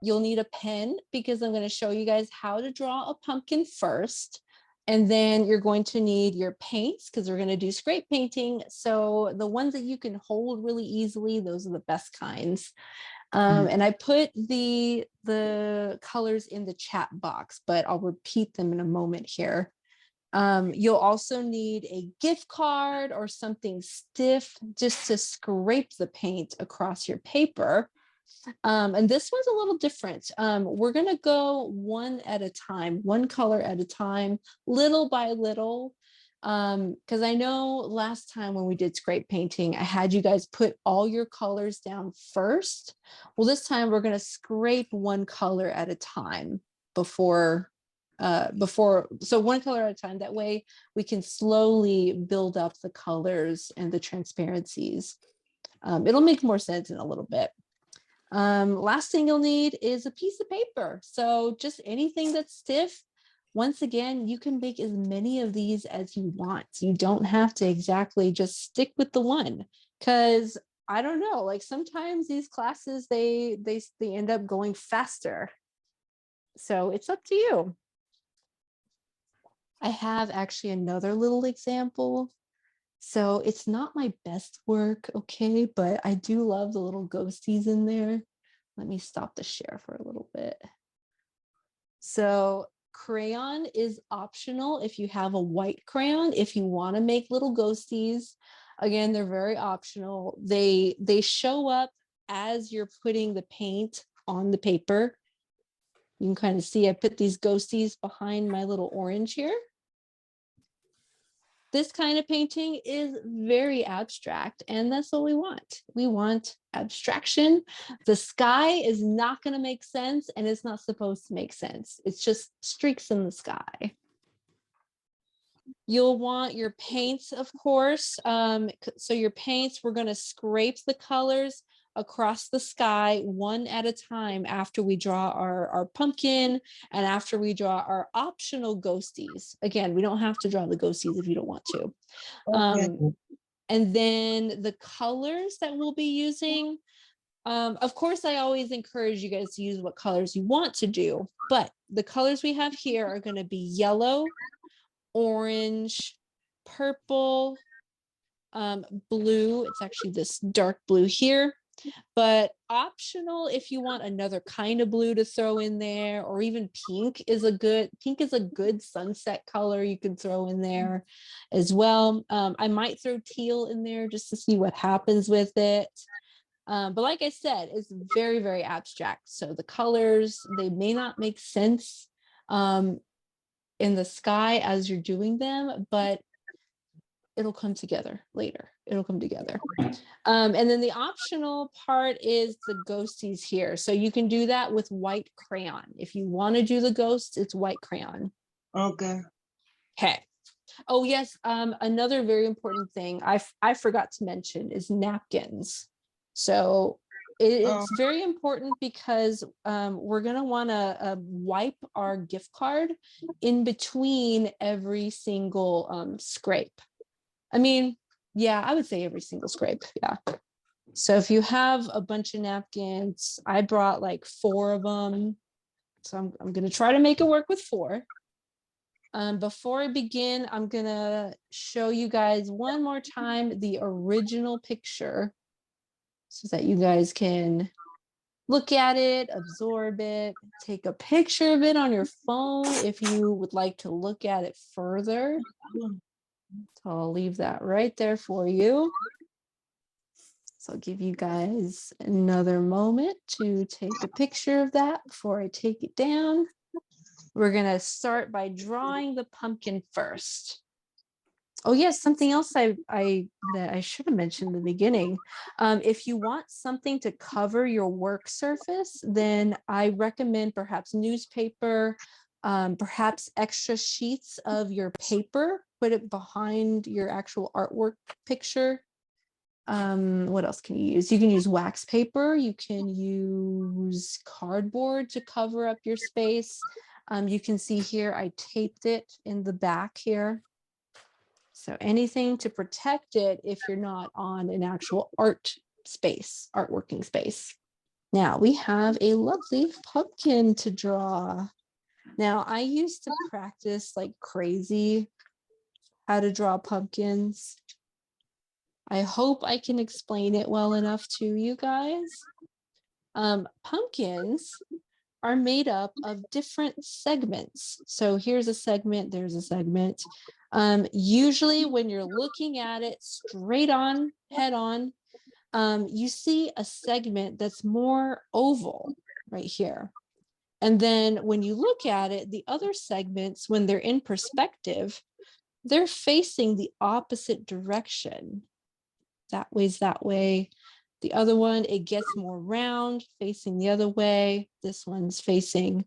You'll need a pen because I'm going to show you guys how to draw a pumpkin first. And then you're going to need your paints because we're going to do scrape painting. So the ones that you can hold really easily, those are the best kinds. And I put the colors in the chat box, but I'll repeat them in a moment here. You'll also need a gift card or something stiff just to scrape the paint across your paper. And this one's a little different. We're going to go one at a time, one color at a time, little by little. Because I know last time when we did scrape painting, I had you guys put all your colors down first. Well, this time we're going to scrape one color at a time before, so one color at a time. That way we can slowly build up the colors and the transparencies. It'll make more sense in a little bit. Last thing you'll need is a piece of paper. So just anything that's stiff. Once again, you can make as many of these as you want. You don't have to exactly just stick with the one, because I don't know, like sometimes these classes, they end up going faster. So it's up to you. I have actually another little example. So it's not my best work, okay, but I do love the little ghosties in there. Let me stop the share for a little bit. So crayon is optional if you have a white crayon. If you want to make little ghosties, again, they're very optional. They show up as you're putting the paint on the paper. You can kind of see I put these ghosties behind my little orange here. This kind of painting is very abstract, and that's what we want. We want abstraction. The sky is not going to make sense, and it's not supposed to make sense. It's just streaks in the sky. You'll want your paints, of course. So your paints, we're going to scrape the colors across the sky one at a time after we draw our pumpkin and after we draw our optional ghosties. Again, we don't have to draw the ghosties if you don't want to. Okay. And then the colors that we'll be using, of course, I always encourage you guys to use what colors you want to do, but the colors we have here are going to be yellow, orange, purple, blue. It's actually this dark blue here. But optional if you want another kind of blue to throw in there, or even pink is a good sunset color you can throw in there as well. I might throw teal in there just to see what happens with it. But like I said, it's very, very abstract. So the colors, they may not make sense in the sky as you're doing them, but it'll come together later. It'll come together. And then the optional part is the ghosties here. So you can do that with white crayon. If you want to do the ghosts, it's white crayon. Okay. Okay. Oh, yes. Another very important thing I forgot to mention is napkins. So it's very important because we're going to want to wipe our gift card in between every single scrape. I mean, yeah, I would say every single scrape. Yeah. So if you have a bunch of napkins, I brought like 4 of them. So I'm going to try to make it work with 4. Before I begin, I'm going to show you guys one more time the original picture so that you guys can look at it, absorb it, take a picture of it on your phone if you would like to look at it further. So I'll leave that right there for you. So I'll give you guys another moment to take a picture of that before I take it down. We're going to start by drawing the pumpkin first. Oh yes, something else that I should have mentioned in the beginning. If you want something to cover your work surface, then I recommend perhaps newspaper, perhaps extra sheets of your paper, put it behind your actual artwork picture. What else can you use? You can use wax paper. You can use cardboard to cover up your space. You can see here, I taped it in the back here. So anything to protect it if you're not on an actual art space, art working space. Now we have a lovely pumpkin to draw. Now I used to practice like crazy how to draw pumpkins. I hope I can explain it well enough to you guys. Pumpkins are made up of different segments. So here's a segment, there's a segment. Usually when you're looking at it straight on, head on, you see a segment that's more oval right here. And then when you look at it, the other segments, when they're in perspective, they're facing the opposite direction. That way's that way. The other one, it gets more round, facing the other way. This one's facing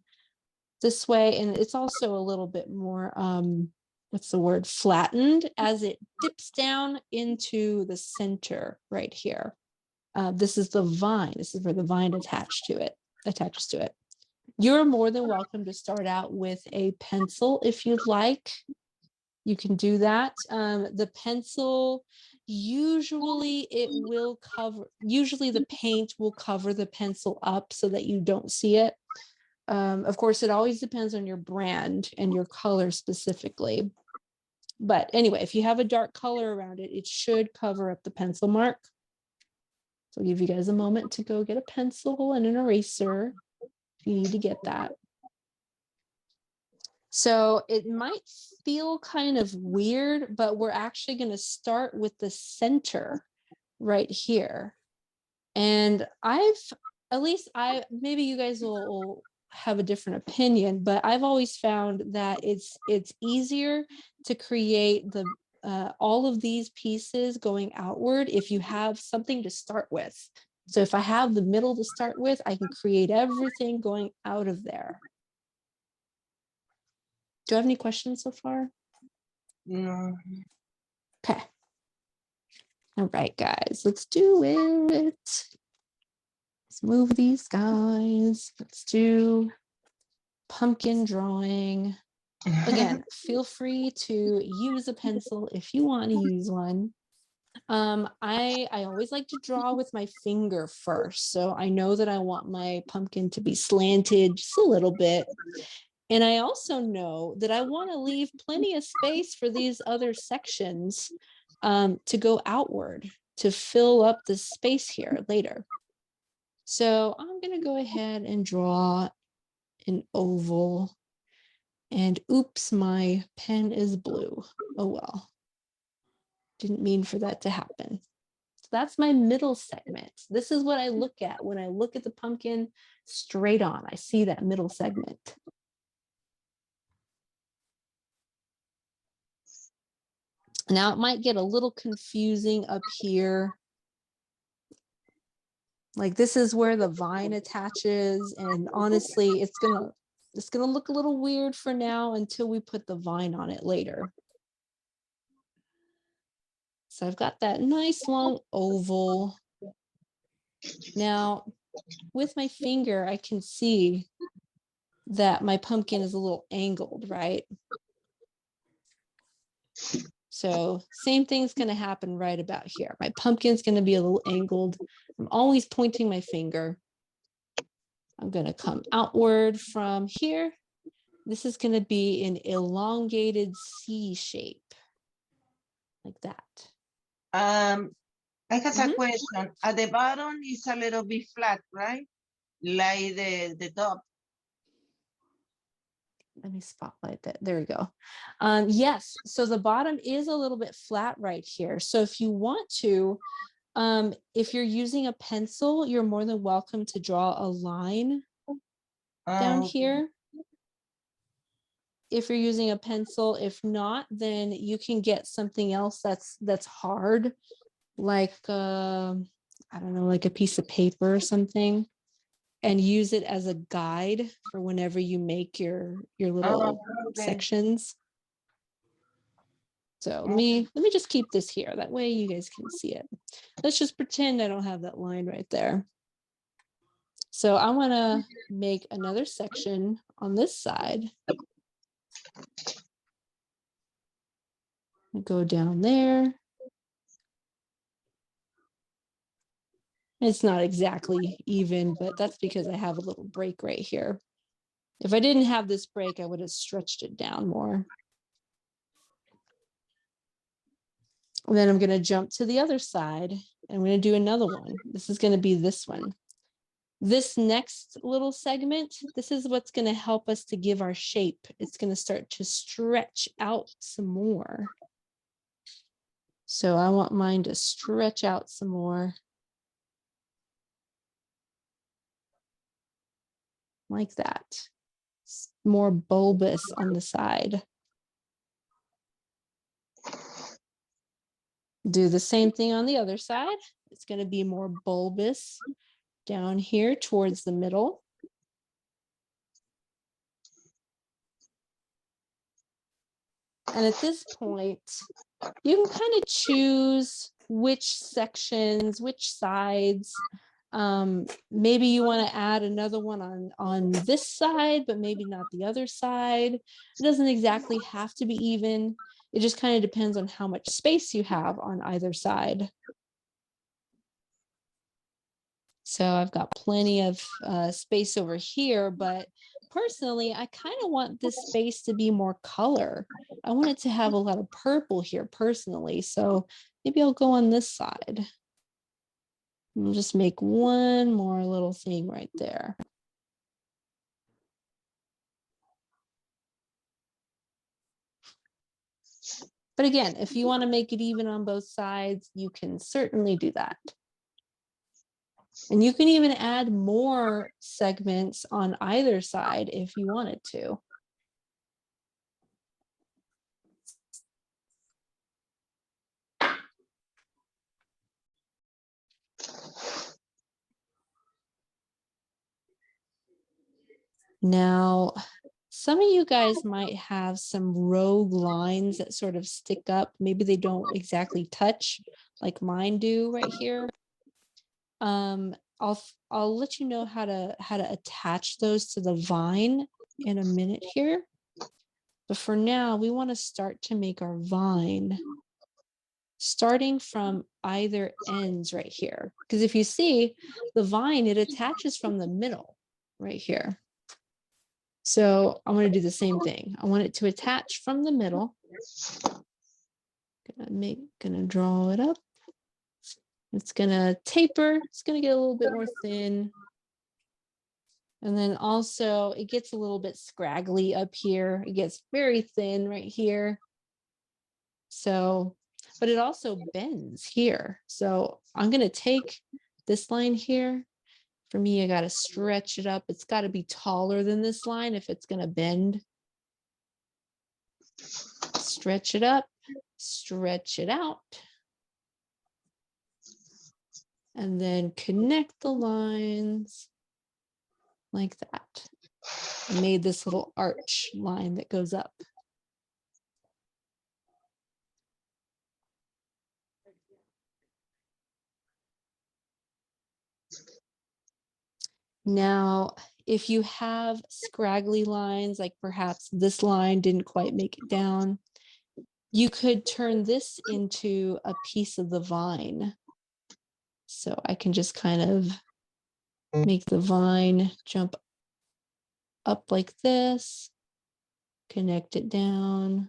this way. And it's also a little bit more, what's the word, flattened as it dips down into the center right here. This is the vine. This is where the vine attaches to it. You're more than welcome to start out with a pencil if you'd like. You can do that. The pencil, usually the paint will cover the pencil up so that you don't see it. Of course, it always depends on your brand and your color specifically. But anyway, if you have a dark color around it, it should cover up the pencil mark. So I'll give you guys a moment to go get a pencil and an eraser if you need to get that. So it might feel kind of weird, but we're actually going to start with the center right here. And maybe you guys will have a different opinion, but I've always found that it's easier to create all of these pieces going outward if you have something to start with. So if I have the middle to start with, I can create everything going out of there. Do you have any questions so far? No. Okay. All right, guys, let's do it. Let's move these guys. Let's do pumpkin drawing. Again, feel free to use a pencil if you want to use one. I always like to draw with my finger first. So I know that I want my pumpkin to be slanted just a little bit. And I also know that I want to leave plenty of space for these other sections to go outward, to fill up the space here later. So I'm going to go ahead and draw an oval. And oops, my pen is blue. Oh, well. Didn't mean for that to happen. So that's my middle segment. This is what I look at when I look at the pumpkin straight on. I see that middle segment. Now it might get a little confusing up here. Like this is where the vine attaches, and honestly, it's gonna look a little weird for now until we put the vine on it later. So I've got that nice long oval. Now, with my finger, I can see that my pumpkin is a little angled, right? So same thing's going to happen right about here. My pumpkin's going to be a little angled. I'm always pointing my finger. I'm going to come outward from here. This is going to be an elongated C shape, like that. I have a question. At the bottom is a little bit flat, right? Like the top. Let me spotlight that. There we go. Yes, so the bottom is a little bit flat right here. So if you want to, if you're using a pencil, you're more than welcome to draw a line down here. If you're using a pencil, if not, then you can get something else that's hard, like I don't know, like a piece of paper or something, and use it as a guide for whenever you make your little sections. So let me just keep this here. That way you guys can see it. Let's just pretend I don't have that line right there. So I want to make another section on this side. Go down there. It's not exactly even, but that's because I have a little break right here. If I didn't have this break, I would have stretched it down more. And then I'm going to jump to the other side. I'm going to do another one. This is going to be this one. This next little segment, this is what's going to help us to give our shape. It's going to start to stretch out some more. So I want mine to stretch out some more. Like that. It's more bulbous on the side. Do the same thing on the other side. It's going to be more bulbous down here towards the middle. And at this point, you can kind of choose which sections, which sides. Maybe you want to add another one on this side, but maybe not the other side. It doesn't exactly have to be even. It just kind of depends on how much space you have on either side. So I've got plenty of space over here, but personally, I kind of want this space to be more color. I want it to have a lot of purple here personally. So maybe I'll go on this side. We'll just make one more little thing right there. But again, if you want to make it even on both sides, you can certainly do that. And you can even add more segments on either side if you wanted to. Now, some of you guys might have some rogue lines that sort of stick up. Maybe they don't exactly touch like mine do right here. I'll let you know how to attach those to the vine in a minute here. But for now, we want to start to make our vine starting from either ends right here. Because if you see the vine, it attaches from the middle right here. So I'm going to do the same thing. I want it to attach from the middle. Gonna draw it up. It's going to taper. It's going to get a little bit more thin. And then also it gets a little bit scraggly up here. It gets very thin right here. So, but it also bends here. So I'm going to take this line here. For me, I got to stretch it up. It's got to be taller than this line if it's going to bend. Stretch it up, stretch it out. And then connect the lines like that. I made this little arch line that goes up. Now, if you have scraggly lines, like perhaps this line didn't quite make it down, you could turn this into a piece of the vine. So I can just kind of make the vine jump up like this, connect it down.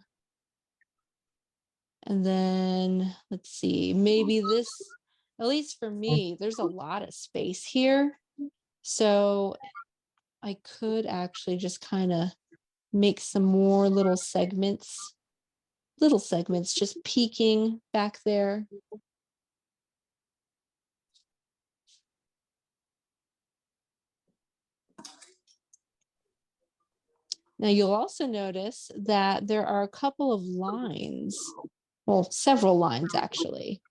And then let's see, maybe this, at least for me, there's a lot of space here. So I could actually just kind of make some more little segments just peeking back there. Now you'll also notice that there are a couple of lines, well, several lines actually.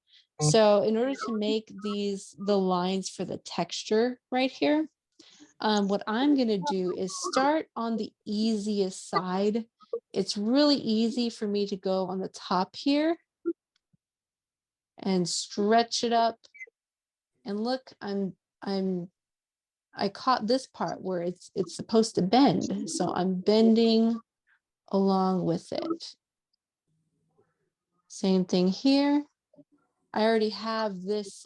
So in order to make these the lines for the texture right here, what I'm going to do is start on the easiest side. It's really easy for me to go on the top here and stretch it up. And look, I caught this part where it's supposed to bend. So I'm bending along with it. Same thing here. I already have this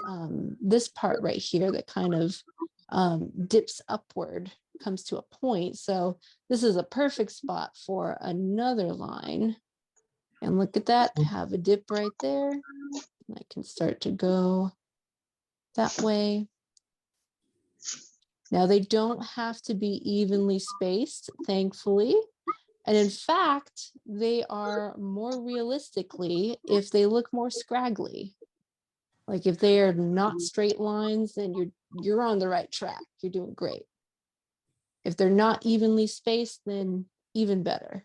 this part right here that kind of dips upward, comes to a point. So this is a perfect spot for another line. And look at that, I have a dip right there. And I can start to go that way. Now they don't have to be evenly spaced, thankfully. And in fact, they are more realistically if they look more scraggly. Like if they are not straight lines, then you're on the right track. You're doing great. If they're not evenly spaced, then even better.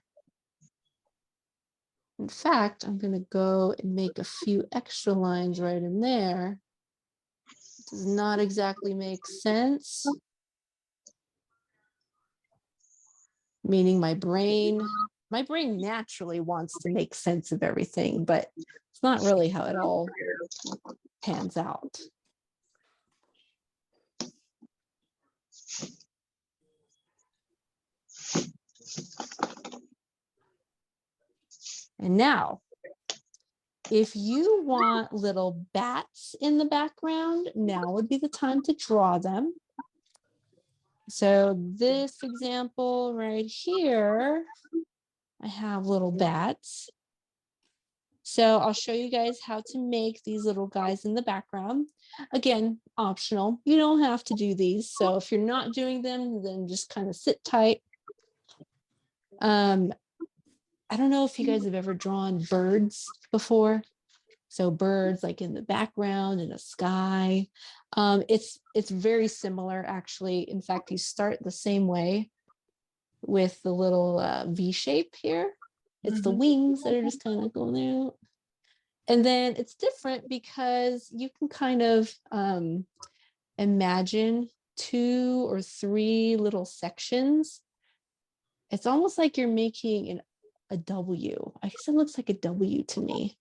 In fact, I'm going to go and make a few extra lines right in there. It does not exactly make sense. Meaning my brain naturally wants to make sense of everything, but it's not really how it all pans out. And now, if you want little bats in the background, now would be the time to draw them. So this example right here, I have little bats. So I'll show you guys how to make these little guys in the background. Again, optional. You don't have to do these. So if you're not doing them, then just kind of sit tight. I don't know if you guys have ever drawn birds before. So birds like in the background in a sky. It's very similar actually. In fact, you start the same way with the little V shape here. It's the wings that are just kind of going out. And then it's different because you can kind of imagine 2 or 3 little sections. It's almost like you're making a W. I guess it looks like a W to me.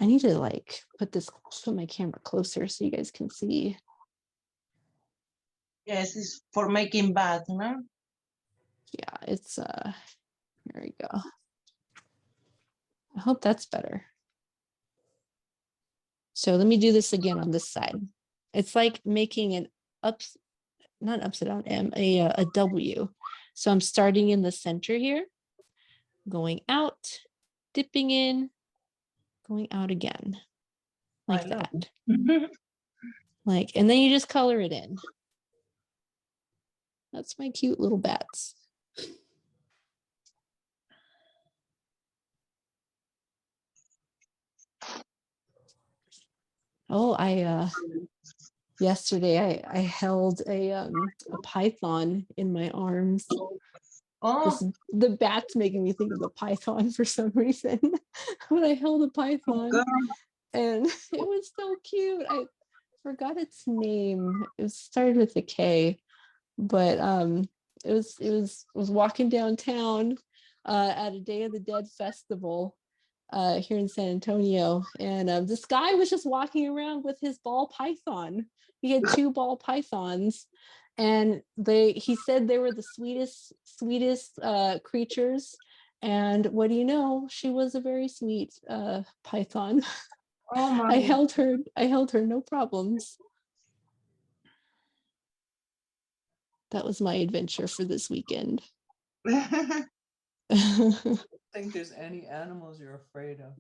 I need to like put my camera closer so you guys can see. Yes, it's for making bath, no? Yeah, it's here we go. I hope that's better. So let me do this again on this side. It's like making an not upside down M, a W. So I'm starting in the center here, going out, dipping in, going out again, like that. Like, and then you just color it in. That's my cute little bats. Oh, yesterday I held a python in my arms. Oh, The bat's making me think of the python for some reason. But I held a python and it was so cute. I forgot its name. It started with a K, but it was walking downtown at a Day of the Dead festival here in San Antonio, and this guy was just walking around with his ball python. He had 2 ball pythons, and he said they were the sweetest creatures. And what do you know? She was a very sweet python. oh my I held her no problems. That was my adventure for this weekend. I think there's any animals you're afraid of.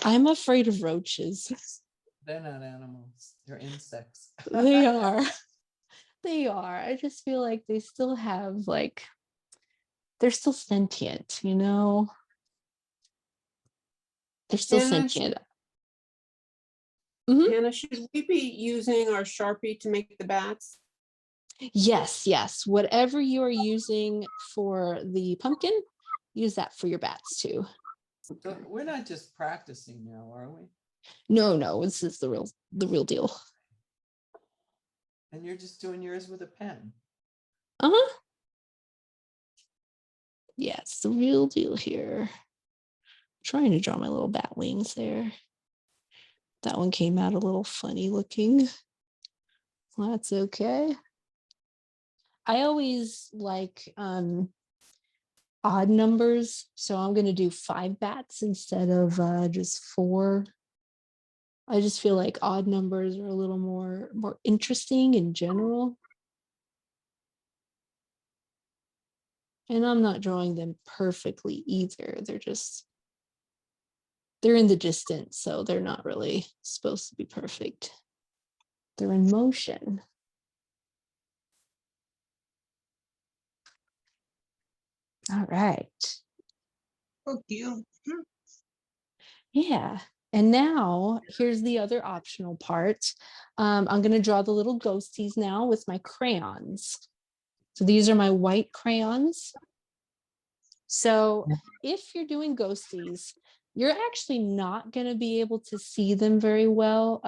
I'm afraid of roaches. They're not animals, they're insects. They are. They are. I just feel like they still have they're still sentient, you know? They're still sentient. Hannah, should we be using our Sharpie to make the bats? Yes. Whatever you are using for the pumpkin, use that for your bats too. So we're not just practicing now, are we? No, this is the real deal. And you're just doing yours with a pen. Uh-huh. Yeah, it's the real deal here. I'm trying to draw my little bat wings there. That one came out a little funny looking. That's okay. I always like odd numbers, so I'm going to do 5 bats instead of just 4. I just feel like odd numbers are a little more interesting in general. And I'm not drawing them perfectly either. They're in the distance, so they're not really supposed to be perfect. They're in motion. All right. Oh, cute. Yeah. And now here's the other optional part. I'm going to draw the little ghosties now with my crayons. So these are my white crayons. So if you're doing ghosties, you're actually not going to be able to see them very well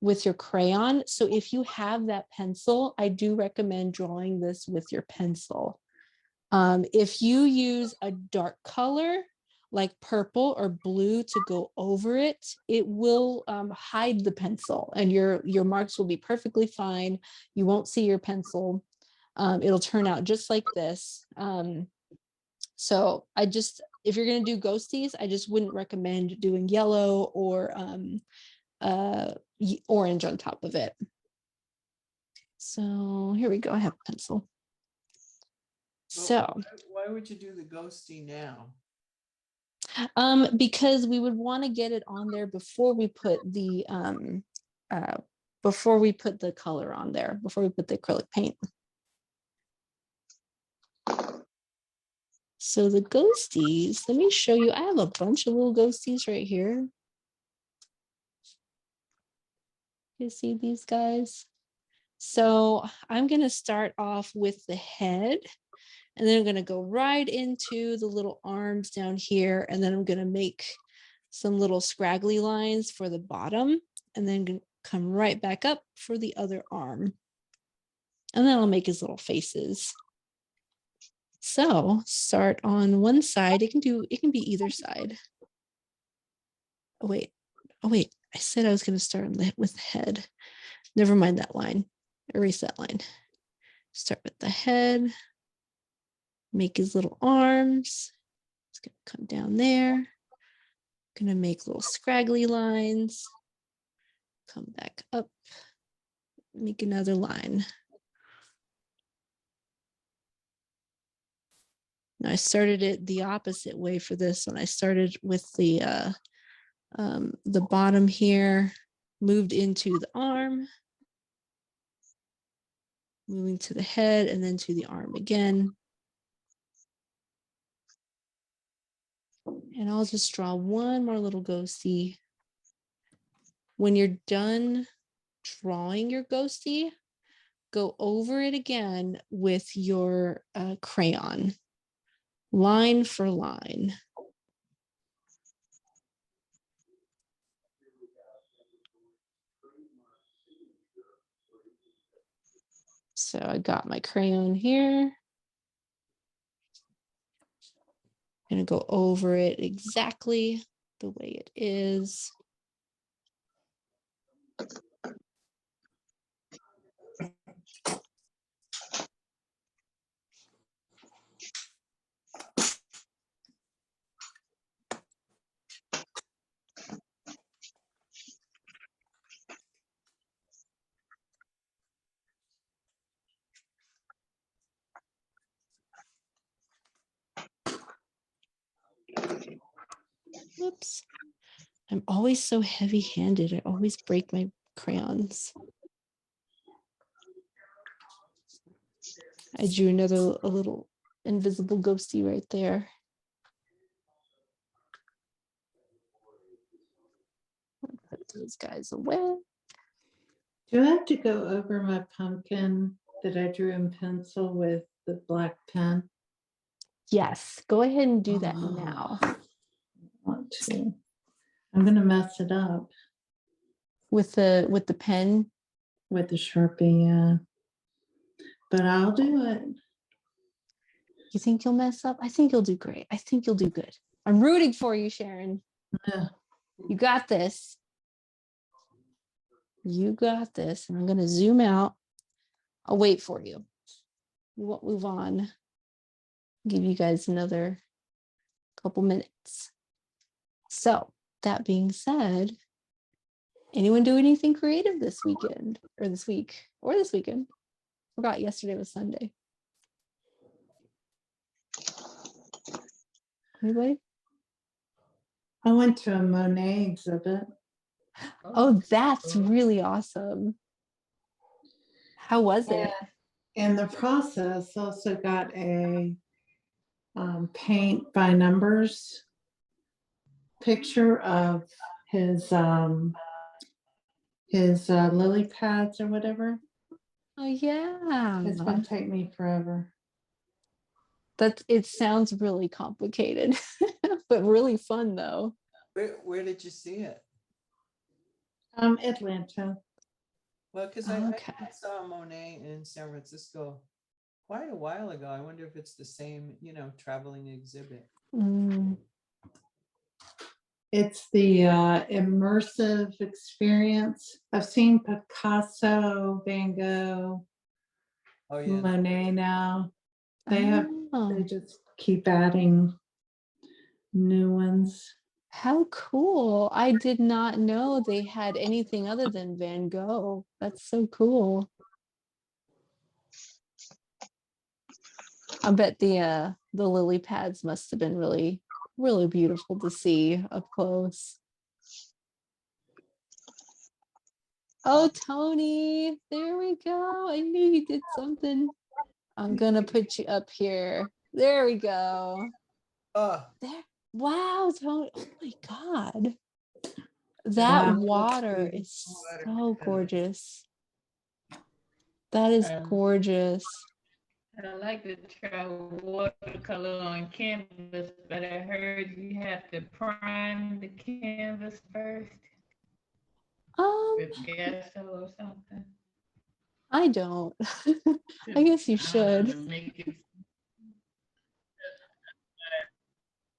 with your crayon. So if you have that pencil, I do recommend drawing this with your pencil. If you use a dark color like purple or blue to go over it, it will hide the pencil and your marks will be perfectly fine. You won't see your pencil. It'll turn out just like this. So if you're going to do ghosties, I just wouldn't recommend doing yellow or orange on top of it. So here we go. I have a pencil. So why would you do the ghosty now? because we would want to get it on there before we put the color on there, before we put the acrylic paint. So the ghosties, let me show you. I have a bunch of little ghosties right here. You see these guys? So I'm going to start off with the head, and then I'm going to go right into the little arms down here, and then I'm going to make some little scraggly lines for the bottom, and then come right back up for the other arm. And then I'll make his little faces. So start on one side. It can be either side. Oh wait, I said I was going to start with the head. Never mind that line. Erase that line. Start with the head. Make his little arms. It's going to come down there. Going to make little scraggly lines. Come back up. Make another line. Now I started it the opposite way for this one. I started with the bottom here, moved into the arm, moving to the head, and then to the arm again. And I'll just draw one more little ghosty. When you're done drawing your ghosty, go over it again with your crayon, line for line. So I got my crayon here. I'm going to go over it exactly the way it is. Whoops. I'm always so heavy-handed. I always break my crayons. I drew a little invisible ghosty right there. Put those guys away. Do I have to go over my pumpkin that I drew in pencil with the black pen? Yes, go ahead and do that now. I want to. I'm gonna mess it up With the pen. with the Sharpie, yeah. But I'll do it. You think you'll mess up? I think you'll do great. I think you'll do good. I'm rooting for you, Sharon. Yeah. You got this. You got this. And I'm going to zoom out. I'll wait for you. We won't move on. Give you guys another couple minutes. So that being said, Anyone do anything creative this weekend or this week or this weekend? Forgot yesterday was Sunday. Anybody? I went to a Monet exhibit. Oh, that's really awesome. How was it? In the process, also got a paint by numbers picture of his lily pads or whatever. Oh yeah. It's gonna take me forever. It sounds really complicated, but really fun though. Where did you see it? Atlanta. Well, because Okay. I saw Monet in San Francisco quite a while ago. I wonder if it's the same, traveling exhibit. Mm. It's the immersive experience. I've seen Picasso, Van Gogh, Oh yeah. Monet now. They Oh, just keep adding new ones. how cool. I did not know they had anything other than Van Gogh. That's so cool. I bet the lily pads must have been really, really beautiful to see up close. Oh, Tony, there we go. I knew you did something. I'm gonna put you up here. There we go. Oh, There. Wow, Tony. Oh my God. That Wow. water is so gorgeous. That is gorgeous. I like to try watercolor on canvas, but I heard you have to prime the canvas first with gesso or something. I don't. I guess you should. Make it,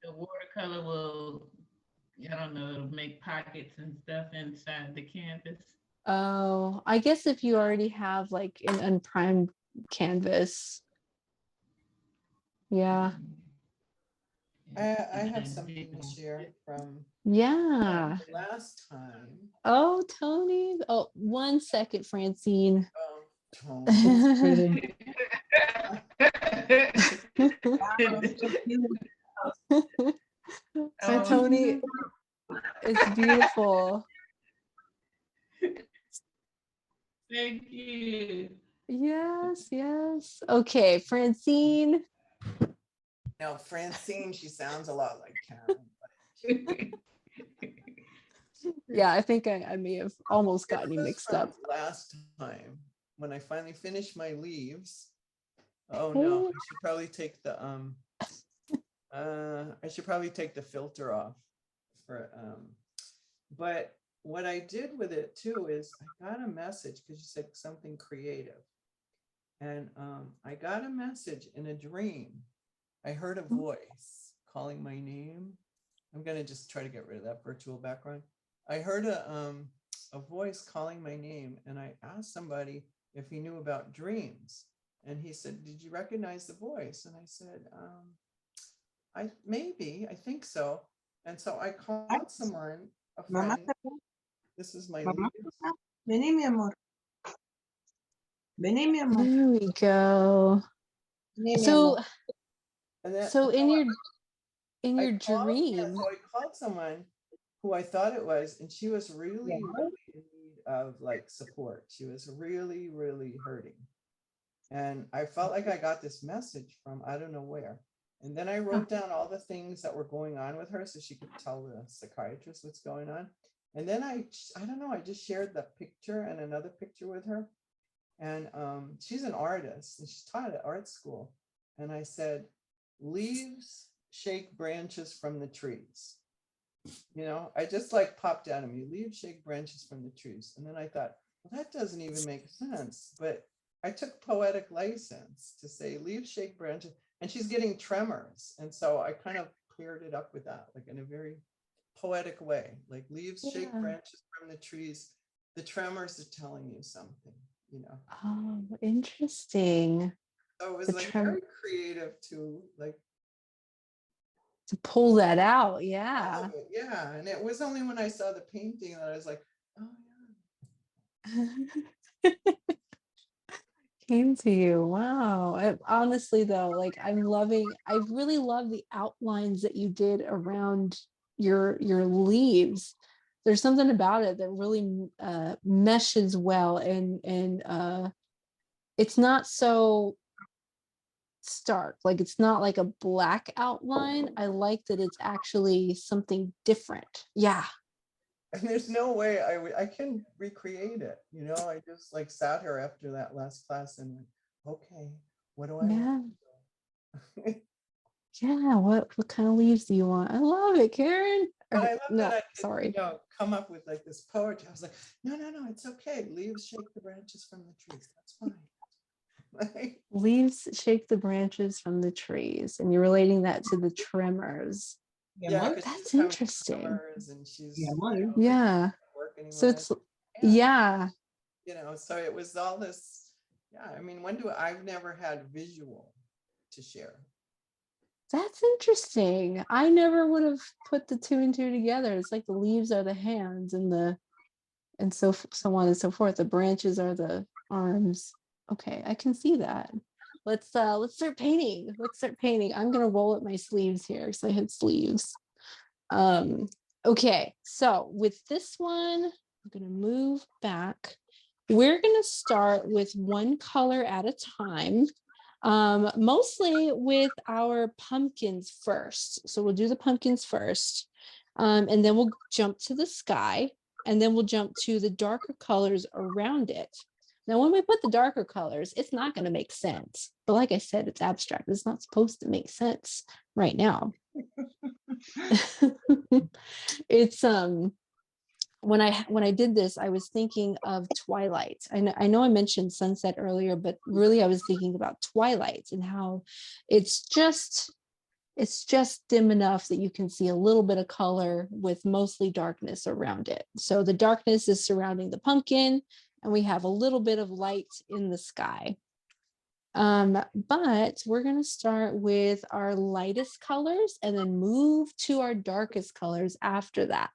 the watercolor will, I don't know, it'll make pockets and stuff inside the canvas. Oh, I guess if you already have like an unprimed canvas. Yeah. I have something to share from Yeah. last time. Oh, Tony. Oh, 1 second, Francine. Oh, Tony. It's pretty. Tony, it's beautiful. Thank you. Yes, yes. Okay, Francine. Now, Francine, she sounds a lot like Karen. Yeah, I think I may have almost gotten you mixed up. Last time when I finally finished my leaves. Oh no, I should probably take the filter off for but what I did with it too is I got a message because you said something creative. And I got a message in a dream. I heard a voice calling my name. I'm gonna just try to get rid of that virtual background. I heard a voice calling my name, and I asked somebody if he knew about dreams. And he said, "Did you recognize the voice?" And I said, I think so. And so I called someone, a Mamá, friend. This is my mamá, lead. vení, mi amor. Vení, mi amor. There we go. Vení, mi So, amor. And then, so in your so dream, I called someone who I thought it was, and she was really, really in need of like support. She was really, really hurting. And I felt like I got this message from I don't know where. And then I wrote down all the things that were going on with her so she could tell the psychiatrist what's going on. And then I don't know, I just shared the picture and another picture with her. And she's an artist and she's taught at art school. And I said, leaves shake branches from the trees. I just like popped out of me, leaves shake branches from the trees. And then I thought, well, that doesn't even make sense. But I took poetic license to say leaves shake branches, and she's getting tremors. And so I kind of cleared it up with that, like in a very poetic way, like leaves shake branches from the trees. The tremors are telling you something, Oh, interesting. So it was like very creative to like To pull that out, yeah. yeah. And it was only when I saw the painting that I was like, Oh, Came to you. Wow. Honestly though, like I really love the outlines that you did around your leaves. There's something about it that really meshes well, and it's not so stark. Like it's not like a black outline. I like that it's actually something different. Yeah. and there's no way I can recreate it. You know, I just like sat here after that last class and went, okay, what do I Yeah. want? Yeah. What kind of leaves do you want? I love it, Karen. But I love No, that I could, sorry. you know, come up with like this poetry. I was like, no, it's okay. Leaves shake the branches from the trees. That's fine. Like, Leaves shake the branches from the trees, and you're relating that to the tremors. yeah, because That's she's having interesting. tremors and she's, Yeah, you well, know, Yeah. can't work anymore. So it's Yeah, yeah. you know, so it was all this. Yeah, I mean, I've never had visual to share. That's interesting. I never would have put the two and two together. It's like the leaves are the hands and so on and so forth. The branches are the arms. Okay, I can see that. Let's start painting. I'm gonna roll up my sleeves here because I had sleeves. Okay, so with this one, I'm gonna move back. We're gonna start with one color at a time. Mostly with our pumpkins first. So we'll do the pumpkins first, and then we'll jump to the sky, and then we'll jump to the darker colors around it. Now, when we put the darker colors, it's not going to make sense. But like I said, it's abstract. It's not supposed to make sense right now. It's when I did this, I was thinking of twilight. I know I mentioned sunset earlier, but really I was thinking about twilight and how it's just dim enough that you can see a little bit of color with mostly darkness around it. So the darkness is surrounding the pumpkin, and we have a little bit of light in the sky. But we're going to start with our lightest colors and then move to our darkest colors after that.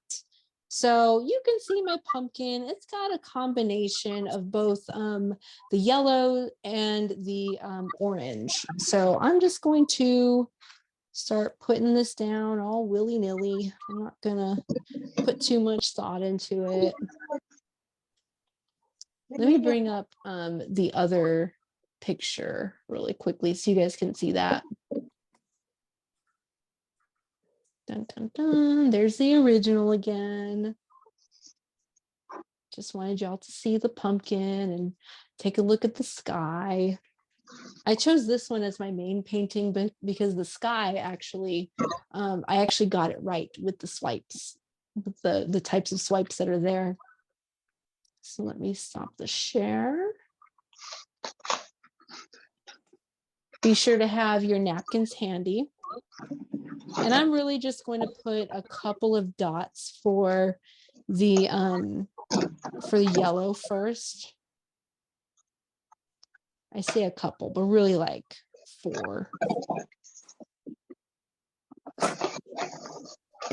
So you can see my pumpkin. It's got a combination of both the yellow and the orange. So I'm just going to start putting this down all willy-nilly. I'm not going to put too much thought into it. Let me bring up the other picture really quickly so you guys can see that. Dun, dun, dun. There's the original again. Just wanted y'all to see the pumpkin and take a look at the sky. I chose this one as my main painting, but because the sky actually, I actually got it right with the swipes, with the types of swipes that are there. So let me stop the share. Be sure to have your napkins handy. And I'm really just going to put a couple of dots for the yellow first. I say a couple, but really like 4.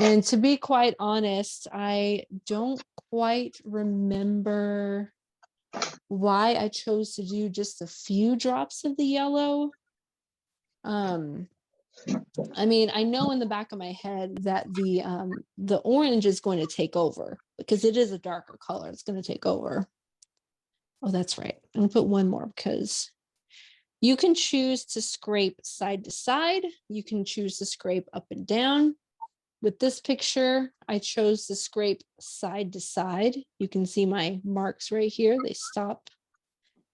And to be quite honest, I don't quite remember why I chose to do just a few drops of the yellow. I mean, I know in the back of my head that the orange is going to take over because it is a darker color. It's going to take over. Oh, that's right. I'm going to put one more because you can choose to scrape side to side. You can choose to scrape up and down. With this picture, I chose to scrape side to side. You can see my marks right here. They stop.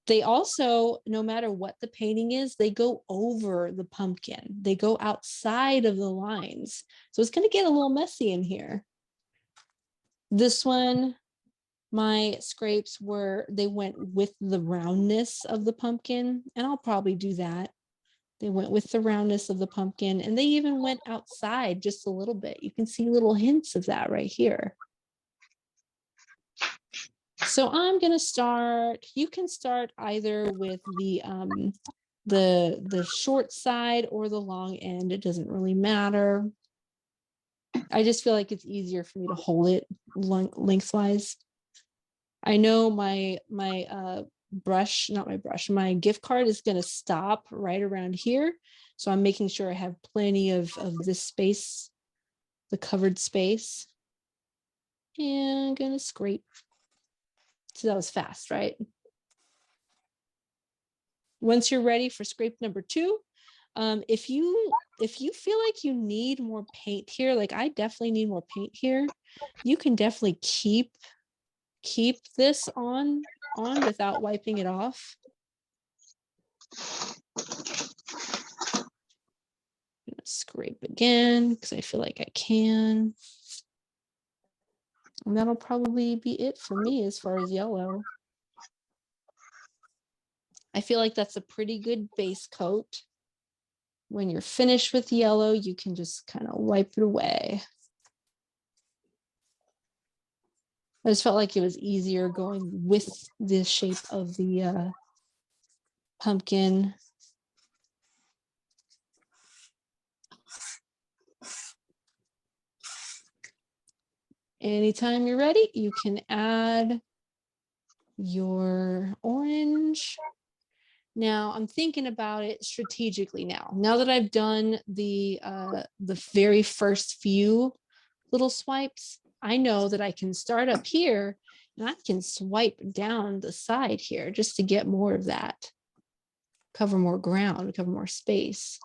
They also, no matter what the painting is, they go over the pumpkin. They go outside of the lines. So it's going to get a little messy in here. This one, my scrapes they went with the roundness of the pumpkin, and I'll probably do that. They went with the roundness of the pumpkin, and they even went outside just a little bit. You can see little hints of that right here. So I'm going to start, you can start either with the short side or the long end. It doesn't really matter. I just feel like it's easier for me to hold it lengthwise. I know my my gift card is going to stop right around here. So I'm making sure I have plenty of this space, the covered space. And I'm going to scrape. So that was fast, right? Once you're ready for scrape number 2, if you feel like you need more paint here, like I definitely need more paint here, you can definitely keep this on without wiping it off. I'm gonna scrape again because I feel like I can. And that'll probably be it for me as far as yellow. I feel like that's a pretty good base coat. When you're finished with yellow, you can just kind of wipe it away. I just felt like it was easier going with the shape of the pumpkin. Anytime you're ready, you can add your orange. Now I'm thinking about it strategically now that I've done the very first few little swipes, I know that I can start up here and I can swipe down the side here just to get more of that, cover more ground, cover more space.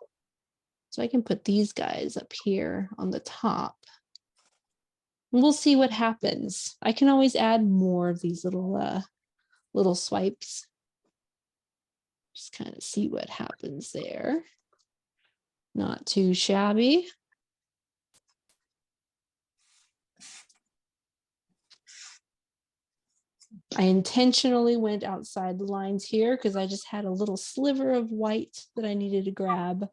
So I can put these guys up here on the top. And we'll see what happens. I can always add more of these little swipes. Just kind of see what happens there. Not too shabby. I intentionally went outside the lines here because I just had a little sliver of white that I needed to grab.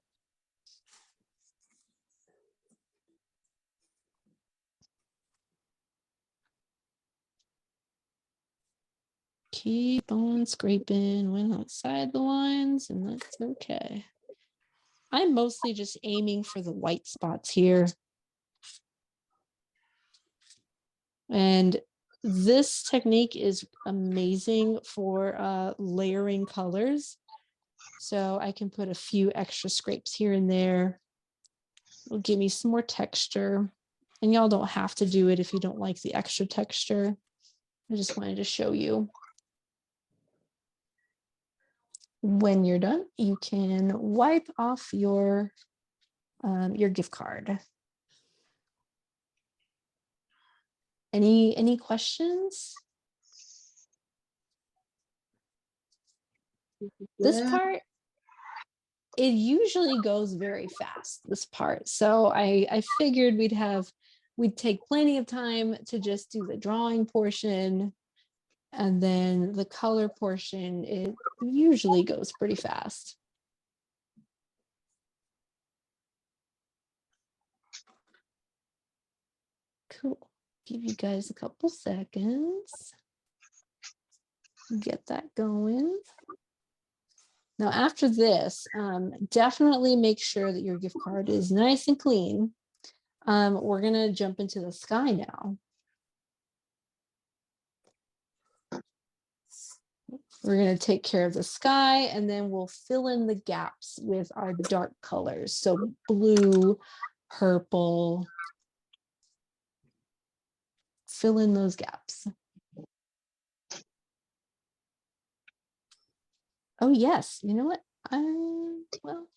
Keep on scraping, went outside the lines, and that's okay. I'm mostly just aiming for the white spots here. And this technique is amazing for layering colors. So I can put a few extra scrapes here and there. It'll give me some more texture. And y'all don't have to do it if you don't like the extra texture. I just wanted to show you. When you're done, you can wipe off your gift card. Any questions? This part, it usually goes very fast, this part. So I figured we'd take plenty of time to just do the drawing portion, and then the color portion, it usually goes pretty fast. Cool. Give you guys a couple seconds. Get that going. Now, after this, definitely make sure that your gift card is nice and clean. We're going to jump into the sky now. We're going to take care of the sky, and then we'll fill in the gaps with our dark colors. So blue, purple. Fill in those gaps. Oh, yes. You know what? Well,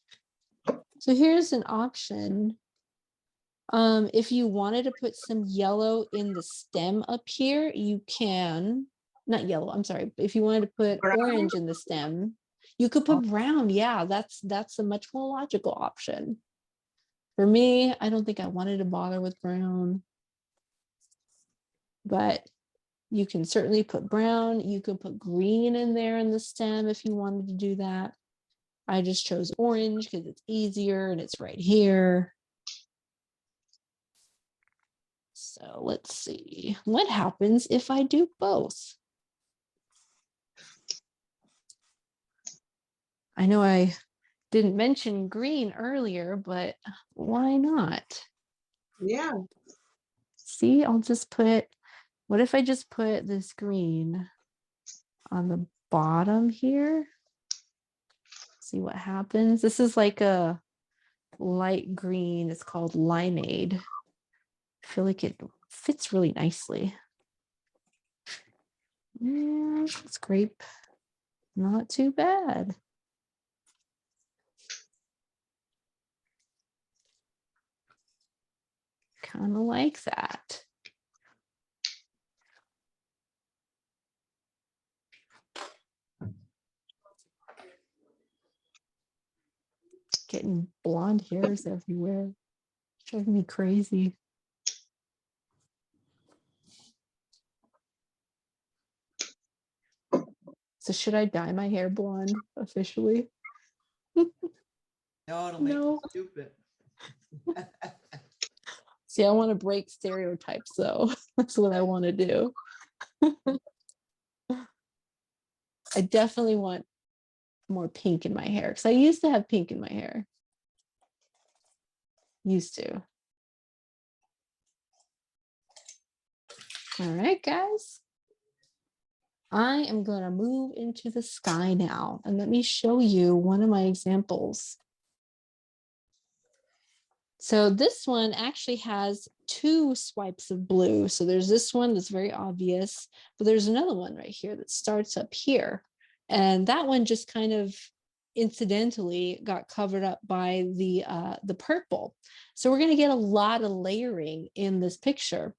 so here's an option. If you wanted to put some yellow in the stem up here, you can. Not yellow, I'm sorry. If you wanted to put orange in the stem, you could put brown. Yeah, that's a much more logical option. For me, I don't think I wanted to bother with brown. But you can certainly put brown. You could put green in there in the stem if you wanted to do that. I just chose orange because it's easier and it's right here. So let's see what happens if I do both. I know I didn't mention green earlier, but why not? Yeah. See, I'll just put What if I just put this green on the bottom here? See what happens. This is like a light green. It's called Limeade. I feel like it fits really nicely. Yeah, scrape. Not too bad. Kind of like that. Getting blonde hairs everywhere. Driving me crazy. So should I dye my hair blonde officially? No, it'll make No. you stupid. See, I want to break stereotypes though. That's what I want to do. I definitely want more pink in my hair because I used to have pink in my hair. Used to. All right, guys. I am going to move into the sky now, and let me show you one of my examples. So this one actually has 2 swipes of blue. So there's this one that's very obvious, but there's another one right here that starts up here. And that one just kind of incidentally got covered up by the purple. So we're going to get a lot of layering in this picture.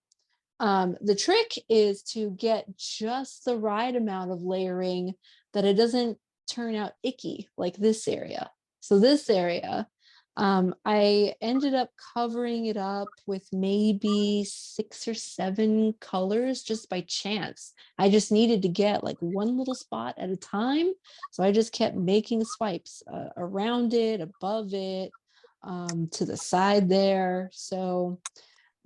The trick is to get just the right amount of layering that it doesn't turn out icky like this area. So this area, I ended up covering it up with maybe 6 or 7 colors just by chance. I just needed to get like one little spot at a time. So I just kept making swipes around it, above it, to the side there. So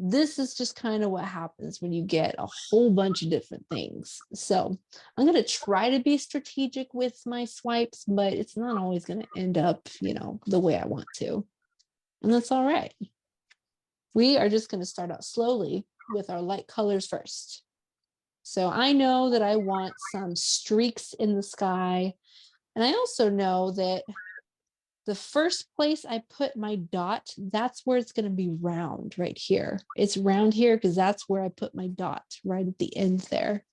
this is just kind of what happens when you get a whole bunch of different things. So I'm going to try to be strategic with my swipes, but it's not always going to end up, the way I want to. And that's all right. We are just going to start out slowly with our light colors first. So I know that I want some streaks in the sky. And I also know that the first place I put my dot, that's where it's going to be round right here. It's round here because that's where I put my dot right at the end there.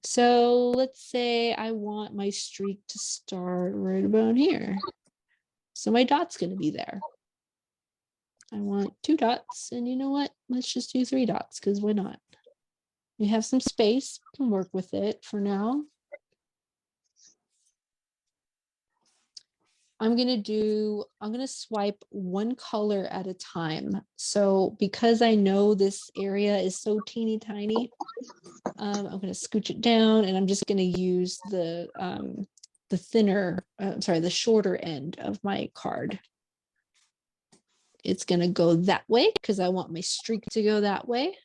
So let's say I want my streak to start right about here. So my dot's going to be there. I want 2 dots, and you know what? Let's just do 3 dots because why not? We have some space, we can work with it for now. I'm going to swipe 1 color at a time. So because I know this area is so teeny tiny, I'm going to scooch it down, and I'm just going to use the shorter end of my card. It's going to go that way because I want my streak to go that way.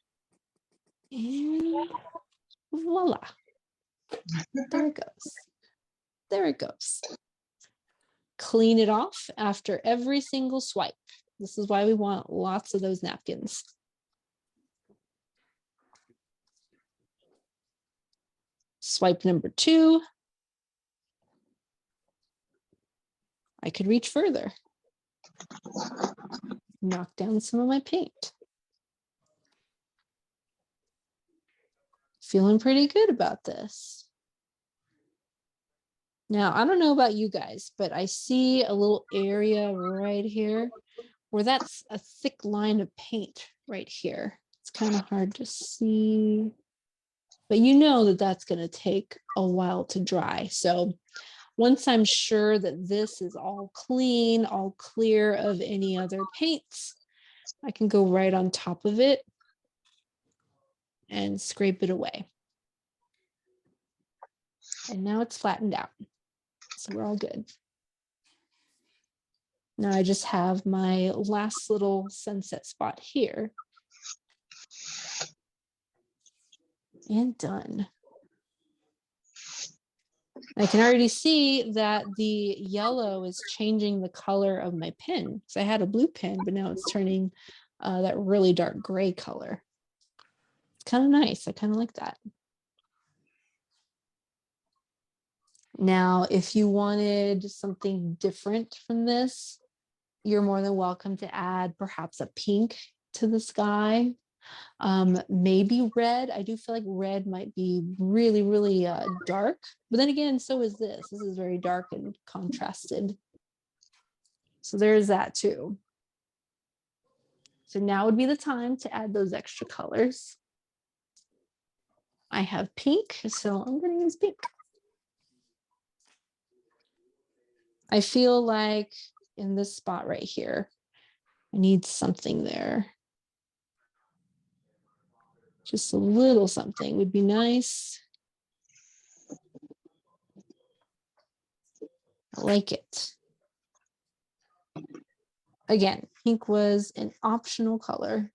And voila. There it goes. There it goes. Clean it off after every single swipe. This is why we want lots of those napkins. Swipe number 2. I could reach further. Knock down some of my paint. Feeling pretty good about this. Now, I don't know about you guys, but I see a little area right here where that's a thick line of paint right here. It's kind of hard to see, but you know that that's going to take a while to dry. So once I'm sure that this is all clean, all clear of any other paints, I can go right on top of it and scrape it away. And now it's flattened out. So we're all good. Now I just have my last little sunset spot here. And done. I can already see that the yellow is changing the color of my pen. So I had a blue pen, but now it's turning that really dark gray color. It's kind of nice. I kind of like that. Now, if you wanted something different from this, you're more than welcome to add perhaps a pink to the sky. Maybe red. I do feel like red might be really, really dark. But then again, so is this. This is very dark and contrasted. So there's that too. So now would be the time to add those extra colors. I have pink, so I'm going to use pink. I feel like in this spot right here, I need something there. Just a little something would be nice. I like it. Again, pink was an optional color.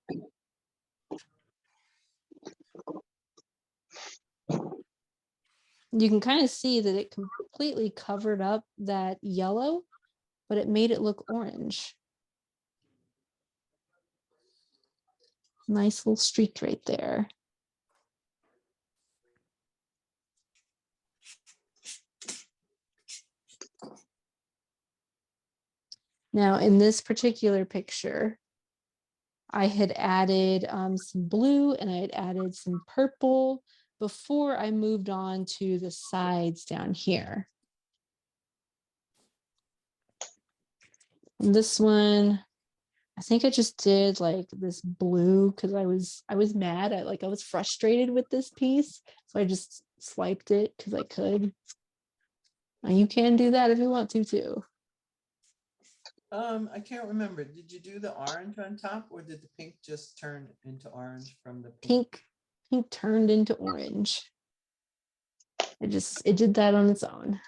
You can kind of see that it completely covered up that yellow, but it made it look orange. Nice little streak right there. Now, in this particular picture, I had added some blue and I had added some purple before I moved on to the sides down here. And this one, I think I just did like this blue because I was mad. I was frustrated with this piece. So I just swiped it because I could. Now you can do that if you want to too. I can't remember. Did you do the orange on top or did the pink just turn into orange from the pink? Pink turned into orange. It did that on its own.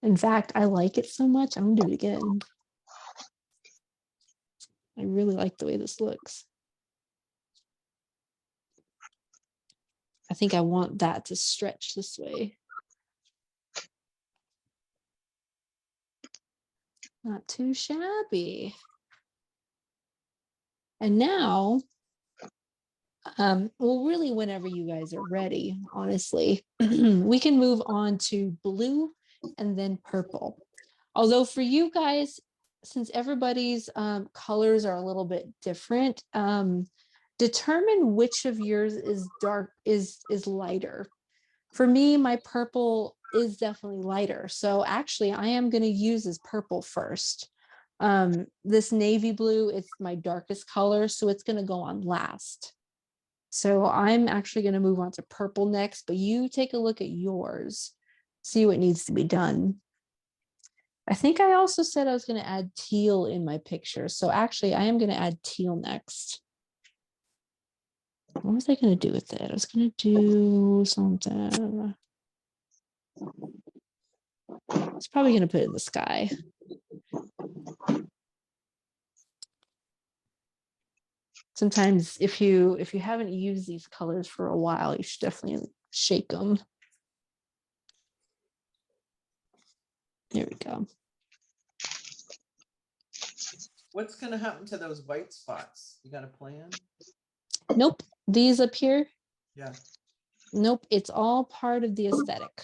In fact, I like it so much, I'm gonna do it again. I really like the way this looks. I think I want that to stretch this way. Not too shabby. And now, well, really whenever you guys are ready, honestly, we can move on to blue and then purple. Although for you guys, since everybody's colors are a little bit different, determine which of yours is dark, is lighter. For me, my purple is definitely lighter. So actually I am going to use this purple first. This navy blue, it's my darkest color, so it's going to go on last. So I'm actually going to move on to purple next, but you take a look at yours, see what needs to be done. I think I also said I was going to add teal in my picture. So actually I am going to add teal next. What was I going to do with it? I was going to do something. It's probably going to put it in the sky. Sometimes if you haven't used these colors for a while, you should definitely shake them. There we go. What's going to happen to those white spots? You got a plan? Nope. These up here. Yeah. Nope. It's all part of the aesthetic.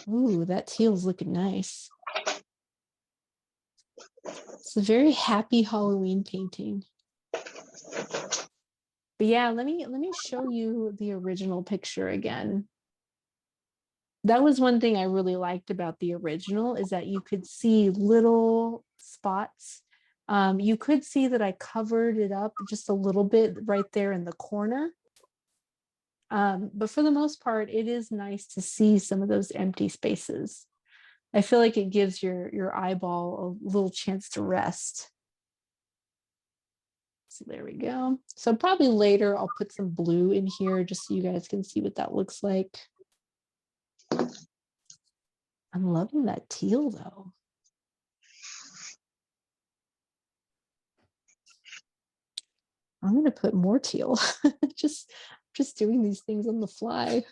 Ooh, that teal's looking nice. It's a very happy Halloween painting. But yeah, let me show you the original picture again. That was one thing I really liked about the original, is that you could see little spots. You could see that I covered it up just a little bit right there in the corner. But for the most part, it is nice to see some of those empty spaces. I feel like it gives your eyeball a little chance to rest. So there we go. So probably later I'll put some blue in here just so you guys can see what that looks like. I'm loving that teal though. I'm going to put more teal. just doing these things on the fly.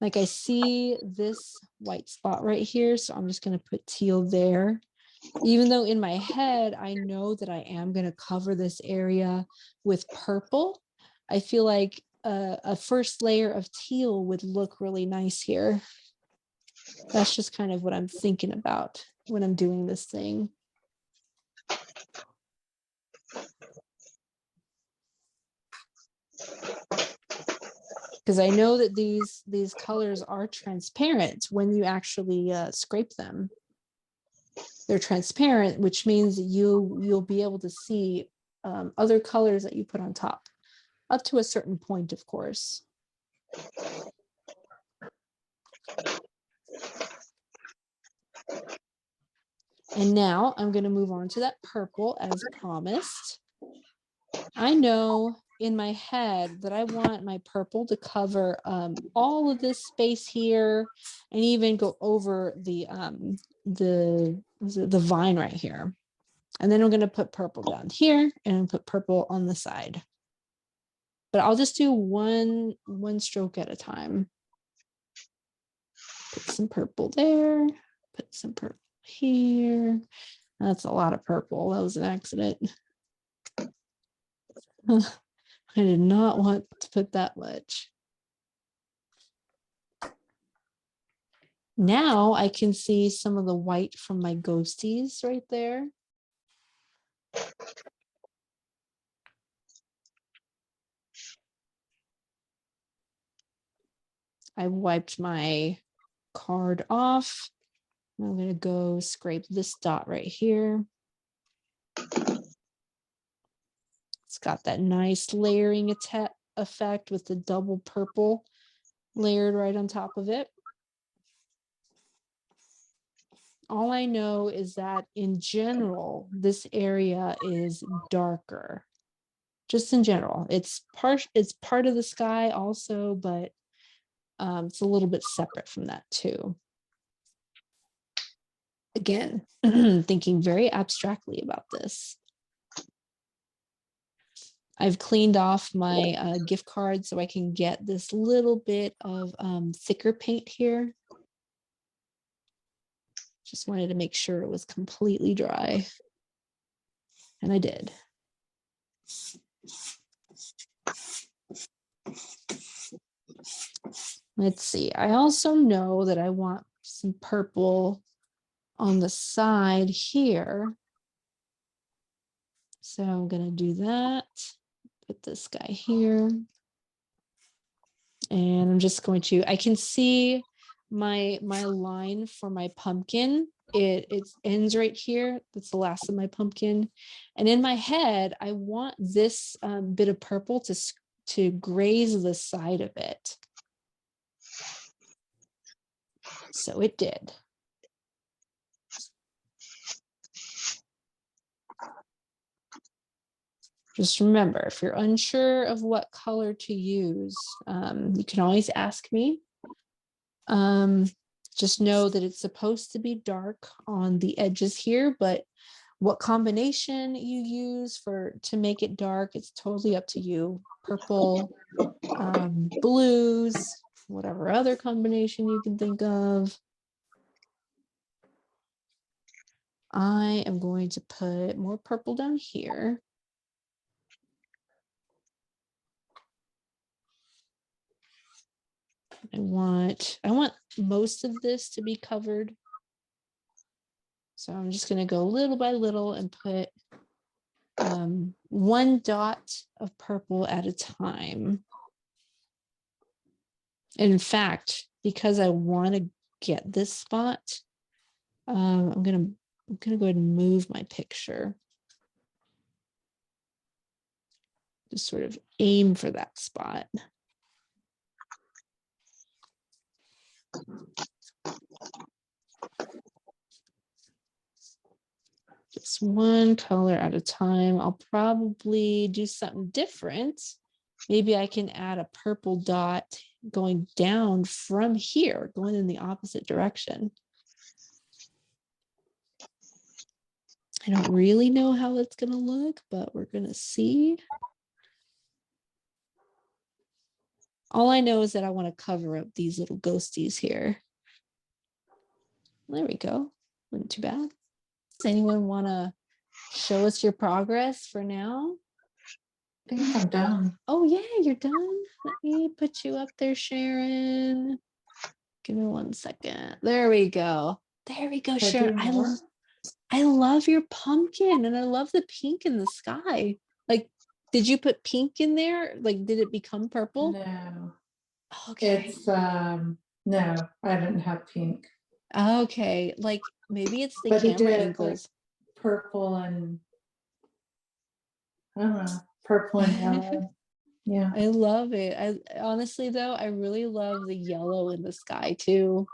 Like I see this white spot right here, so I'm just going to put teal there. Even though in my head, I know that I am going to cover this area with purple, I feel like a first layer of teal would look really nice here. That's just kind of what I'm thinking about when I'm doing this thing. Because I know that these colors are transparent when you actually scrape them. They're transparent, which means you'll be able to see other colors that you put on top, up to a certain point, of course. And now I'm going to move on to that purple as promised. I know in my head that I want my purple to cover all of this space here and even go over the vine right here. And then I'm going to put purple down here and put purple on the side. But I'll just do one stroke at a time. Put some purple there, put some purple here. That's a lot of purple. That was an accident. I did not want to put that much. Now I can see some of the white from my ghosties right there. I wiped my card off. I'm going to go scrape this dot right here. It's got that nice layering effect with the double purple layered right on top of it. All I know is that in general, this area is darker. Just in general, it's part of the sky also, but it's a little bit separate from that too. Again, thinking very abstractly about this. I've cleaned off my gift card so I can get this little bit of thicker paint here. Just wanted to make sure it was completely dry. And I did. Let's see. I also know that I want some purple on the side here. So I'm going to do that. Put this guy here. And I'm just going to, I can see my line for my pumpkin. It ends right here. That's the last of my pumpkin. And in my head, I want this bit of purple to graze the side of it. So it did. Just remember, if you're unsure of what color to use, you can always ask me. Just know that it's supposed to be dark on the edges here, but what combination you use to make it dark, it's totally up to you. Purple, blues, whatever other combination you can think of. I am going to put more purple down here. I want most of this to be covered. So I'm just going to go little by little and put one dot of purple at a time. And in fact, because I want to get this spot, I'm gonna go ahead and move my picture. Just sort of aim for that spot. Just one color at a time. I'll probably do something different. Maybe I can add a purple dot going down from here, going in the opposite direction. I don't really know how it's going to look, but we're going to see. All I know is that I want to cover up these little ghosties here. There we go. Wasn't too bad. Anyone want to show us your progress for now? I think I'm done. Oh yeah, you're done. Let me put you up there, Sharon. Give me 1 second. There we go. There we go, Should I Sharon. do more? I love your pumpkin and I love the pink in the sky. Like, did you put pink in there? Like, did it become purple? No, Okay. it's no, I didn't have pink, Okay. Like, maybe it's the but he camera did like angles. purple and I don't know, purple and yellow. Yeah. I love it. I honestly though, I really love the yellow in the sky too.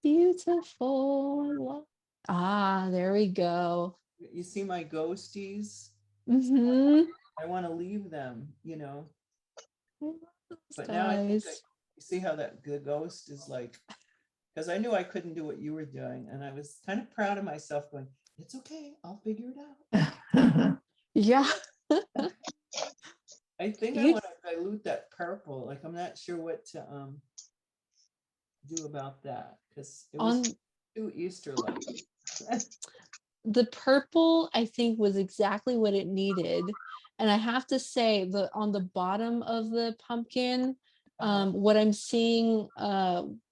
Beautiful. I love. Ah, there we go. You see my ghosties? Mm-hmm. I want to leave them, you know. I love those But now I think guys. you see how that good ghost is like, because I knew I couldn't do what you were doing, and I was kind of proud of myself going, it's okay, I'll figure it out. Yeah. I think I You want to dilute that purple. Like I'm not sure what to do about that because it was on too Easter-like. the purple, I think, was exactly what it needed. And I have to say, the on the bottom of the pumpkin, what I'm seeing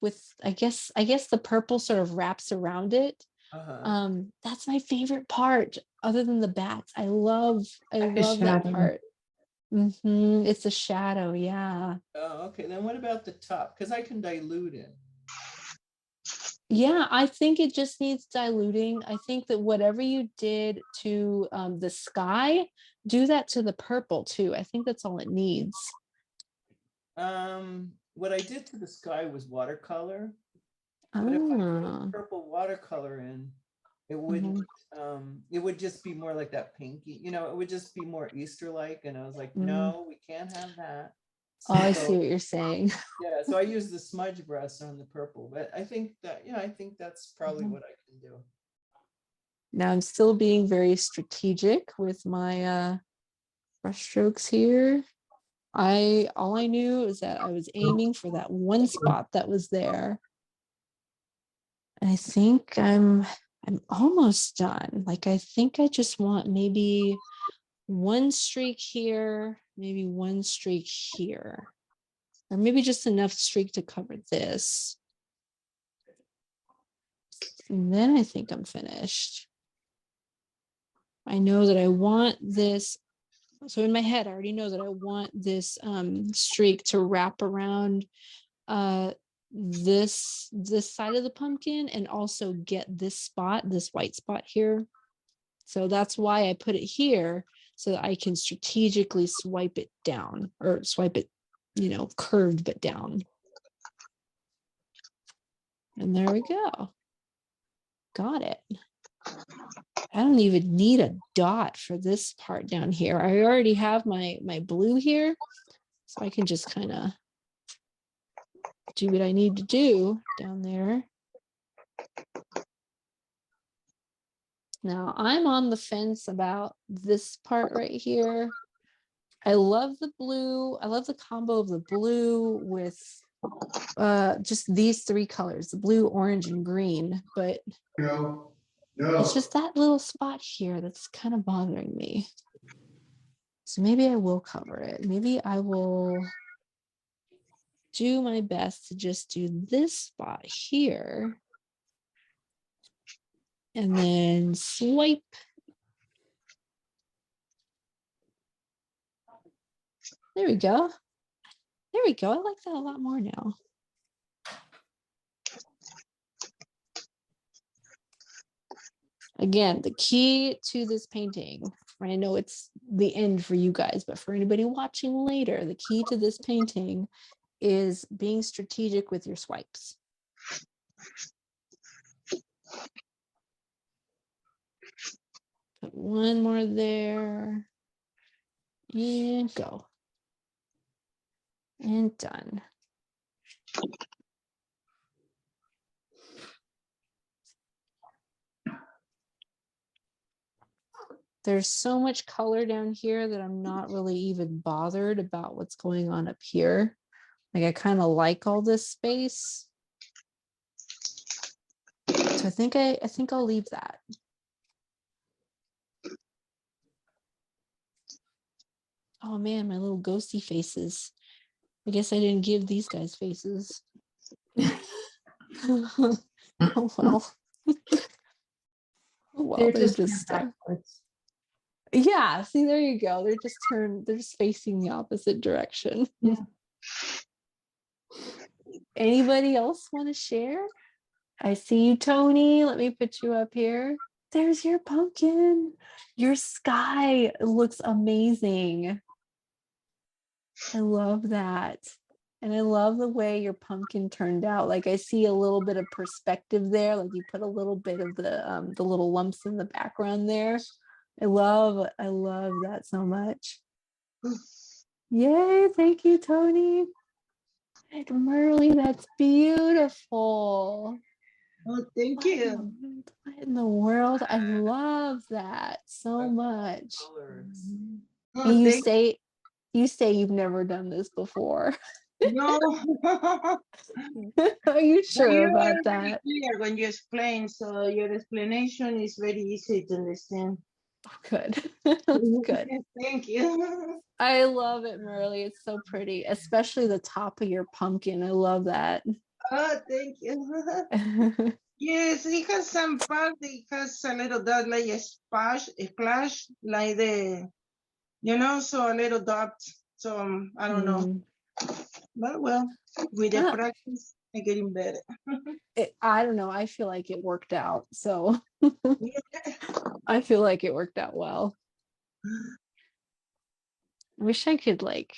with I guess the purple sort of wraps around it. That's my favorite part, other than the bats. I love that Shadow. part. It's a shadow, yeah. Oh, okay. Then what about the top? Because I can dilute it. Yeah, I think it just needs diluting. I think that whatever you did to the sky, do that to the purple too. I think that's all it needs. What I did to the sky was watercolor, but if I Ah, put purple watercolor in, it mhm, wouldn't. It would just be more like that pinky. You know, it would just be more Easter-like. And I was like, mm. no, we can't have that. Oh, I So see what you're saying. yeah, so I used the smudge brush on the purple, but I think that, yeah, I think that's probably Mhm. what I can do. Now I'm still being very strategic with my brush strokes here. All I knew is that I was aiming for that one spot that was there. And I think I'm almost done. Like I think I just want maybe one streak here, maybe one streak here, or maybe just enough streak to cover this. And then I think I'm finished. I know that I want this. So in my head, I already know that I want this streak to wrap around this side of the pumpkin and also get this spot, this white spot here. So that's why I put it here so that I can strategically swipe it down or swipe it, curved but down. And there we go. Got it. I don't even need a dot for this part down here. I already have my blue here, so I can just kind of do what I need to do down there. Now I'm on the fence about this part right here. I love the blue. I love the combo of the blue with just these three colors, the blue, orange, and green. But it's just that little spot here that's kind of bothering me. So maybe I will cover it. Maybe I will do my best to just do this spot here. And then swipe. There we go. There we go. I like that a lot more now. Again, the key to this painting, I know it's the end for you guys, but for anybody watching later, the key to this painting is being strategic with your swipes. Put one more there. And go. And done. There's so much color down here that I'm not really even bothered about what's going on up here. Like I kind of like all this space. So I think I'll leave that. Oh man, my little ghosty faces. I guess I didn't give these guys faces. Oh well. Well, They're they're just just backwards. yeah, see, there you go. They're just facing the opposite direction. Yeah. Anybody else want to share? I see you, Tony. Let me put you up here. There's your pumpkin. Your sky looks amazing. I love that. And I love the way your pumpkin turned out. Like I see a little bit of perspective there. Like you put a little bit of the little lumps in the background there. I love that so much. Yay, thank you, Tony. And Merly, that's beautiful. Oh, thank you. What in the world? I love that so much. Colors. Oh, And thank you say you've never done this before. no. Are you But sure you about are very that? clear when you explain, so your explanation is very easy to understand. Good. Good. Thank you. I love it, Merly. It's so pretty, especially the top of your pumpkin. I love that. Oh, thank you. Yes, it has some part. It has a little dot, like a splash, like so a little dot. So I don't know, Mm. but well, with the Ah, practice, I getting better. I don't know. I feel like it worked out. So Yeah. I feel like it worked out well. Wish I could like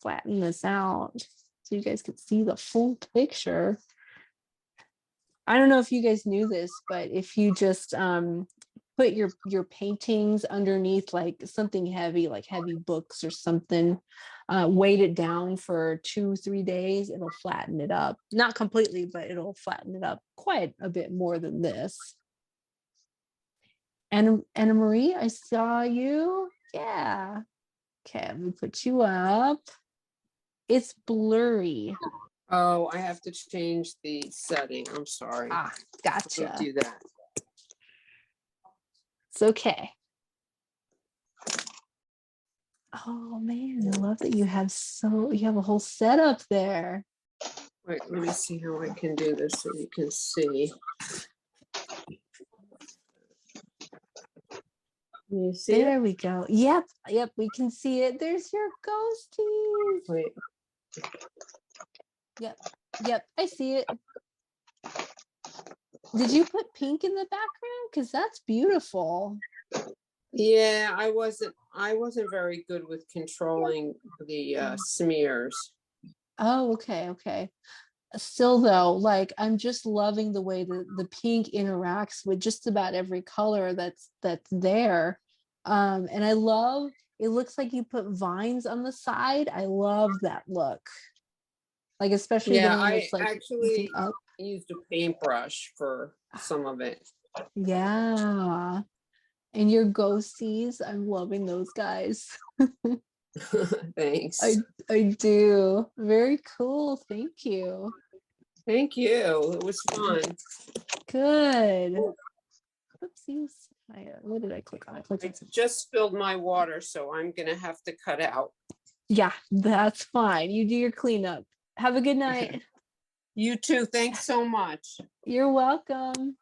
flatten this out so you guys could see the full picture. I don't know if you guys knew this, but if you just put your paintings underneath like something heavy, like heavy books or something, weight it down for 2-3 days, it'll flatten it up. Not completely, but it'll flatten it up quite a bit more than this. And Anna Marie, I saw you. Yeah. Okay, let me put you up. It's blurry. Oh, I have to change the setting. I'm sorry. Ah, Let gotcha. me do that. It's okay. Oh man, I love that you have a whole setup there. Wait, let me see how I can do this so you can see. Can you see There it? we go. Yep, we can see it. There's your ghosties. Wait. Yep, I see it. Did you put pink in the background? Because that's beautiful. Yeah, I wasn't very good with controlling the smears. Oh, okay. Still though, like I'm just loving the way the pink interacts with just about every color that's there. And I love it looks like you put vines on the side. I love that look. Like especially the Yeah, one I that's like actually up. used a paintbrush for some of it. Yeah. And your ghosties, I'm loving those guys. Thanks. I do. Very cool. Thank you. Thank you. It was fun. Good. Oopsies. What did I click on? I just spilled my water, so I'm gonna have to cut out. Yeah, that's fine. You do your cleanup. Have a good night. You too. Thanks so much. You're welcome.